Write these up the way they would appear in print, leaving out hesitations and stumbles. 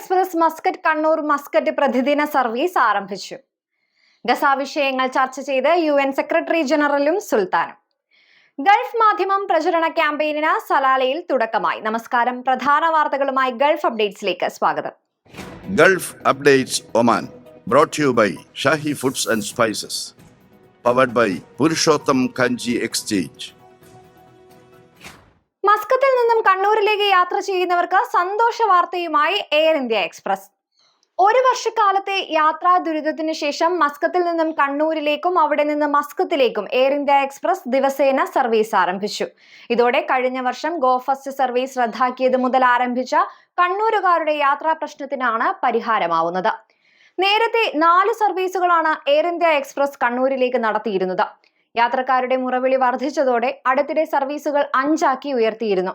Express Muscat Kannur Muscat പ്രതിദിന service ആരംഭിച്ചു. Gaza വിഷയങ്ങൾ ചർച്ച ചെയ്ത് UN സെക്രട്ടറി ജനറലും സുൽത്താനും. ഗൾഫ് മാധ്യമം പ്രചരണ ക്യാമ്പയിനിന് സലാലയിൽ തുടക്കമായി. നമസ്കാരം, പ്രധാന വാർത്തകളുമായി ഗൾഫ് അപ്ഡേറ്റ്സിലേക്ക് സ്വാഗതം. Gulf Updates Oman, brought to you by Shahi Foods and Spices, powered by Purushottam Kanji Exchange. മസ്കത്തിൽ നിന്നും കണ്ണൂരിലേക്ക് യാത്ര ചെയ്യുന്നവർക്ക് സന്തോഷ വാർത്തയുമായി എയർ ഇന്ത്യ എക്സ്പ്രസ്. ഒരു വർഷക്കാലത്തെ യാത്രാ ദുരിതത്തിനു ശേഷം മസ്കത്തിൽ നിന്നും കണ്ണൂരിലേക്കും അവിടെ നിന്ന് മസ്കത്തിലേക്കും എയർ ഇന്ത്യ എക്സ്പ്രസ് ദിവസേന സർവീസ് ആരംഭിച്ചു. ഇതോടെ കഴിഞ്ഞ വർഷം ഗോ ഫസ്റ്റ് സർവീസ് റദ്ദാക്കിയത് മുതൽ ആരംഭിച്ച കണ്ണൂരുകാരുടെ യാത്രാ പ്രശ്നത്തിനാണ് പരിഹാരമാവുന്നത്. നേരത്തെ 4 സർവീസുകളാണ് എയർ ഇന്ത്യ എക്സ്പ്രസ് കണ്ണൂരിലേക്ക് നടത്തിയിരുന്നത്. യാത്രക്കാരുടെ മുറവിളി വർദ്ധിച്ചതോടെ അടുത്തിടെ സർവീസുകൾ 5 ആക്കി ഉയർത്തിയിരുന്നു.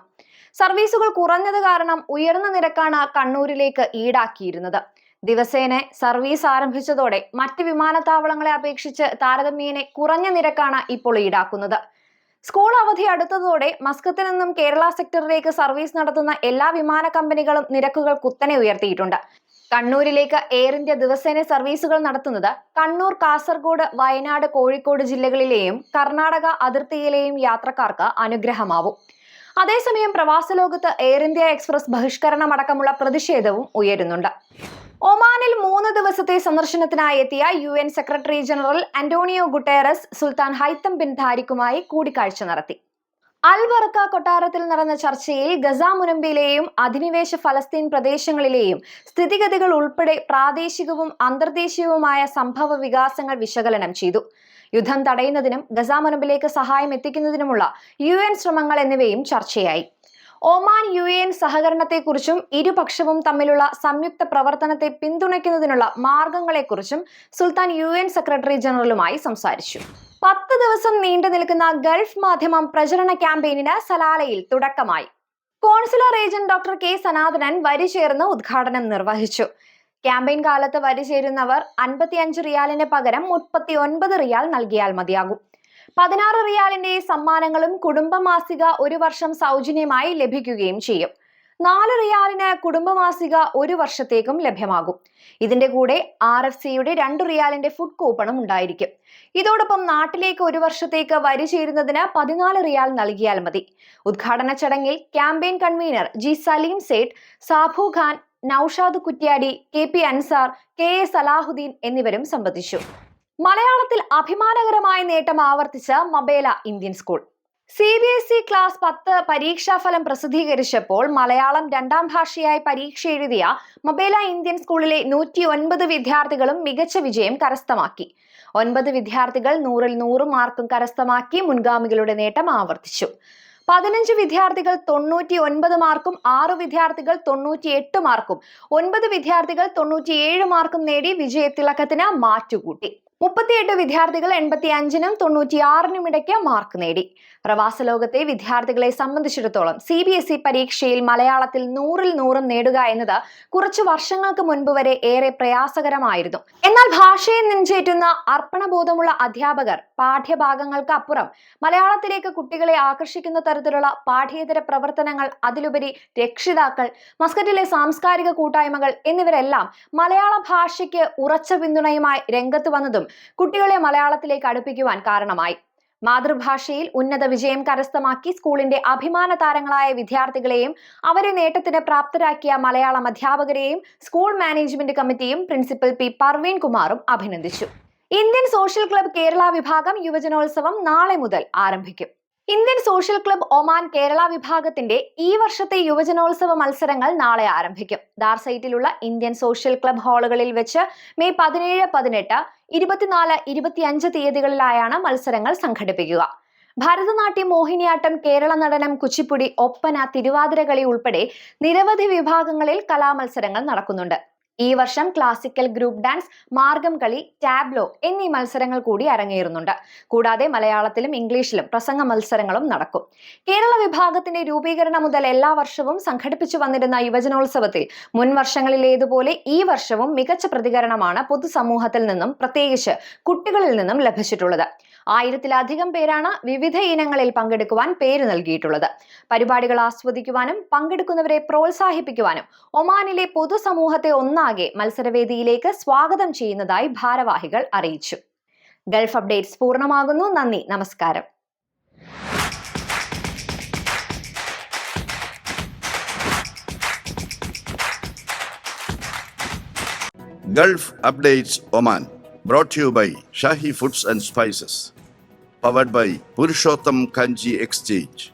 സർവീസുകൾ കുറഞ്ഞത് കാരണം ഉയർന്ന നിരക്കാണ് കണ്ണൂരിലേക്ക് ഈടാക്കിയിരുന്നത്. ദിവസേന സർവീസ് ആരംഭിച്ചതോടെ മറ്റ് വിമാനത്താവളങ്ങളെ അപേക്ഷിച്ച് താരതമ്യേന കുറഞ്ഞ നിരക്കാണ് ഇപ്പോൾ ഈടാക്കുന്നത്. സ്കൂൾ അവധി അടുത്തതോടെ മസ്കത്തിൽ നിന്നും കേരള സെക്ടറിലേക്ക് സർവീസ് നടത്തുന്ന എല്ലാ വിമാന കമ്പനികളും നിരക്കുകൾ കുത്തനെ ഉയർത്തിയിട്ടുണ്ട്. കണ്ണൂരിലേക്ക് എയർ ഇന്ത്യ ദിവസേന സർവീസുകൾ നടത്തുന്നത് കണ്ണൂർ, കാസർഗോഡ്, വയനാട്, കോഴിക്കോട് ജില്ലകളിലെയും കർണാടക അതിർത്തിയിലെയും യാത്രക്കാർക്ക് അനുഗ്രഹമാവും. അതേസമയം പ്രവാസ ലോകത്ത് എയർ ഇന്ത്യ എക്സ്പ്രസ് ബഹിഷ്കരണമടക്കമുള്ള പ്രതിഷേധവും ഉയരുന്നുണ്ട്. ഒമാനിൽ 3 ദിവസത്തെ സന്ദർശനത്തിനായി എത്തിയ UN secretary general Antonio Guterres Sultan Haitham bin താരിഖുമായി കൂടിക്കാഴ്ച നടത്തി. അൽ ബറക്ക കൊട്ടാരത്തിൽ നടന്ന ചർച്ചയിൽ ഗസ മുനമ്പിലെയും അധിനിവേശ ഫലസ്തീൻ പ്രദേശങ്ങളിലെയും സ്ഥിതിഗതികൾ ഉൾപ്പെടെ പ്രാദേശികവും അന്തർദേശീയവുമായ സംഭവ വികാസങ്ങൾ വിശകലനം ചെയ്തു. യുദ്ധം തടയുന്നതിനും ഗസ മുനമ്പിലേക്ക് സഹായം എത്തിക്കുന്നതിനുമുള്ള UN ശ്രമങ്ങൾ എന്നിവയും ചർച്ചയായി. ഒമാൻ UN സഹകരണത്തെക്കുറിച്ചും ഇരുപക്ഷവും തമ്മിലുള്ള സംയുക്ത പ്രവർത്തനത്തെ പിന്തുണയ്ക്കുന്നതിനുള്ള മാർഗങ്ങളെക്കുറിച്ചും സുൽത്താൻ UN സെക്രട്ടറി ജനറലുമായി സംസാരിച്ചു. 10 ദിവസം നീണ്ടു നിൽക്കുന്ന ഗൾഫ് മാധ്യമം പ്രചരണ ക്യാമ്പയിനിന് സലാലയിൽ തുടക്കമായി. Consular agent doctor K Sanathanan വരി ചേർന്ന് ഉദ്ഘാടനം നിർവഹിച്ചു. ക്യാമ്പയിൻ കാലത്ത് വരി ചേരുന്നവർ 55 റിയാലിന് പകരം 39 റിയാൽ നൽകിയാൽ മതിയാകും. 16 റിയാലിന്റെ സമ്മാനങ്ങളും കുടുംബമാസിക 1 വർഷം സൗജന്യമായി ലഭിക്കുകയും ചെയ്യും. 4 റിയാലിന് കുടുംബമാസിക 1 വർഷത്തേക്കും ലഭ്യമാകും. ഇതിന്റെ കൂടെ RFCയുടെ 2 റിയാലിന്റെ ഫുഡ് കൂപ്പണും ഉണ്ടായിരിക്കും. ഇതോടൊപ്പം നാട്ടിലേക്ക് 1 വർഷത്തേക്ക് വരി ചേരുന്നതിന് 14 റിയാൽ നൽകിയാൽ മതി. ഉദ്ഘാടന ചടങ്ങിൽ campaign convener G Salim Sait, Sabu Khan, Naushad Kuttiady, KP Ansar, KA Salahuddin എന്നിവരും സംബന്ധിച്ചു. മലയാളത്തിൽ അഭിമാനകരമായ നേട്ടം ആവർത്തിച്ച Mabela Indian school. CBSE class 10 പരീക്ഷാഫലം പ്രസിദ്ധീകരിച്ചപ്പോൾ മലയാളം 2ാം ഭാഷയായി പരീക്ഷ എഴുതിയ മബേല ഇന്ത്യൻ സ്കൂളിലെ 109 വിദ്യാർത്ഥികളും മികച്ച വിജയം കരസ്ഥമാക്കി. 9 വിദ്യാർത്ഥികൾ 100-ൽ 100 മാർക്കും കരസ്ഥമാക്കി മുൻഗാമികളുടെ നേട്ടം ആവർത്തിച്ചു. 15 വിദ്യാർത്ഥികൾ 99 മാർക്കും 6 വിദ്യാർത്ഥികൾ 98 മാർക്കും 9 വിദ്യാർത്ഥികൾ 97 മാർക്കും നേടി വിജയത്തിളക്കത്തിന് മാറ്റുകൂട്ടി. 38 വിദ്യാർത്ഥികൾ 85-നും 96-നും ഇടയ്ക്ക് മാർക്ക് നേടി. പ്രവാസ ലോകത്തെ വിദ്യാർത്ഥികളെ സംബന്ധിച്ചിടത്തോളം CBSE പരീക്ഷയിൽ മലയാളത്തിൽ 100-ൽ 100 നേടുക എന്നത് കുറച്ചു വർഷങ്ങൾക്ക് മുൻപ് വരെ ഏറെ പ്രയാസകരമായിരുന്നു. എന്നാൽ ഭാഷയെ നെഞ്ചേറ്റുന്ന അർപ്പണബോധമുള്ള അധ്യാപകർ പാഠ്യഭാഗങ്ങൾക്ക് അപ്പുറം മലയാളത്തിലേക്ക് കുട്ടികളെ ആകർഷിക്കുന്ന തരത്തിലുള്ള പാഠ്യേതര പ്രവർത്തനങ്ങൾ, അതിലുപരി രക്ഷിതാക്കൾ, മസ്കറ്റിലെ സാംസ്കാരിക കൂട്ടായ്മകൾ എന്നിവരെല്ലാം മലയാള ഭാഷയ്ക്ക് ഉറച്ച പിന്തുണയുമായി രംഗത്ത് വന്നതും കുട്ടികളെ മലയാളത്തിലേക്ക് അടുപ്പിക്കുവാൻ കാരണമായി. മാതൃഭാഷയിൽ ഉന്നത വിജയം കരസ്ഥമാക്കി സ്കൂളിന്റെ അഭിമാന താരങ്ങളായ വിദ്യാർത്ഥികളെയും അവരെ നേട്ടത്തിന് പ്രാപ്തരാക്കിയ മലയാളം അധ്യാപകരെയും സ്കൂൾ മാനേജ്മെന്റ് കമ്മിറ്റിയും പ്രിൻസിപ്പൽ P പർവീൻ കുമാറും അഭിനന്ദിച്ചു. ഇന്ത്യൻ സോഷ്യൽ ക്ലബ് കേരള വിഭാഗം യുവജനോത്സവം നാളെ മുതൽ ആരംഭിക്കും. Indian social club Oman Kerala വിഭാഗത്തിന്റെ ഈ വർഷത്തെ യുവജനോത്സവ മത്സരങ്ങൾ നാളെ ആരംഭിക്കും. ദാർസൈറ്റിലുള്ള ഇന്ത്യൻ സോഷ്യൽ ക്ലബ് ഹാളുകളിൽ വെച്ച് മെയ് 17, 18, 24, 25 തീയതികളിലായാണ് മത്സരങ്ങൾ സംഘടിപ്പിക്കുക. ഭരതനാട്യം, മോഹിനിയാട്ടം, കേരള നടനം, കുച്ചിപ്പുടി, ഒപ്പന, തിരുവാതിരകളി ഉൾപ്പെടെ നിരവധി വിഭാഗങ്ങളിൽ കലാമത്സരങ്ങൾ നടക്കുന്നുണ്ട്. ഈ വർഷം ക്ലാസിക്കൽ, ഗ്രൂപ്പ് ഡാൻസ്, മാർഗം കളി, ടാബ്ലോ എന്നീ മത്സരങ്ങൾ കൂടി അരങ്ങേറുന്നുണ്ട്. കൂടാതെ മലയാളത്തിലും ഇംഗ്ലീഷിലും പ്രസംഗ മത്സരങ്ങളും നടക്കും. കേരള വിഭാഗത്തിന്റെ രൂപീകരണം മുതൽ എല്ലാ വർഷവും സംഘടിപ്പിച്ചു വന്നിരുന്ന യുവജനോത്സവത്തിൽ മുൻ വർഷങ്ങളിലേതുപോലെ ഈ വർഷവും മികച്ച പ്രതികരണമാണ് പൊതുസമൂഹത്തിൽ നിന്നും, പ്രത്യേകിച്ച് കുട്ടികളിൽ നിന്നും ലഭിച്ചിട്ടുള്ളത്. 1000-ത്തിലധികം പേരാണ് വിവിധ ഇനങ്ങളിൽ പങ്കെടുക്കുവാൻ പേര് നൽകിയിട്ടുള്ളത്. പരിപാടികൾ ആസ്വദിക്കുവാനും പങ്കെടുക്കുന്നവരെ പ്രോത്സാഹിപ്പിക്കുവാനും ഒമാനിലെ പൊതുസമൂഹത്തെ ഒന്നാകെ മത്സരവേദിയിലേക്ക് സ്വാഗതം ചെയ്യുന്നതായി ഭാരവാഹികൾ അറിയിച്ചു. ഗൾഫ് അപ്ഡേറ്റ്സ് പൂർണ്ണമാകുന്നു. നന്ദി, നമസ്കാരം. Gulf Updates Oman, brought to you by Shahi Foods and Spices, powered by Purushottam Kanji Exchange.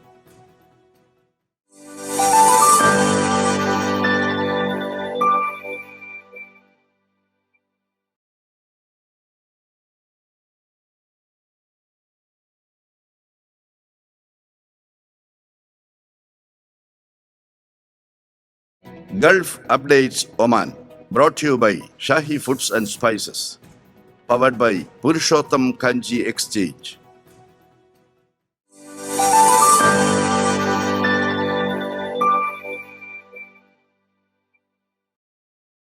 Gulf Updates Oman, brought to you by Shahi Foods and Spices, powered by Purushottam Kanji Exchange.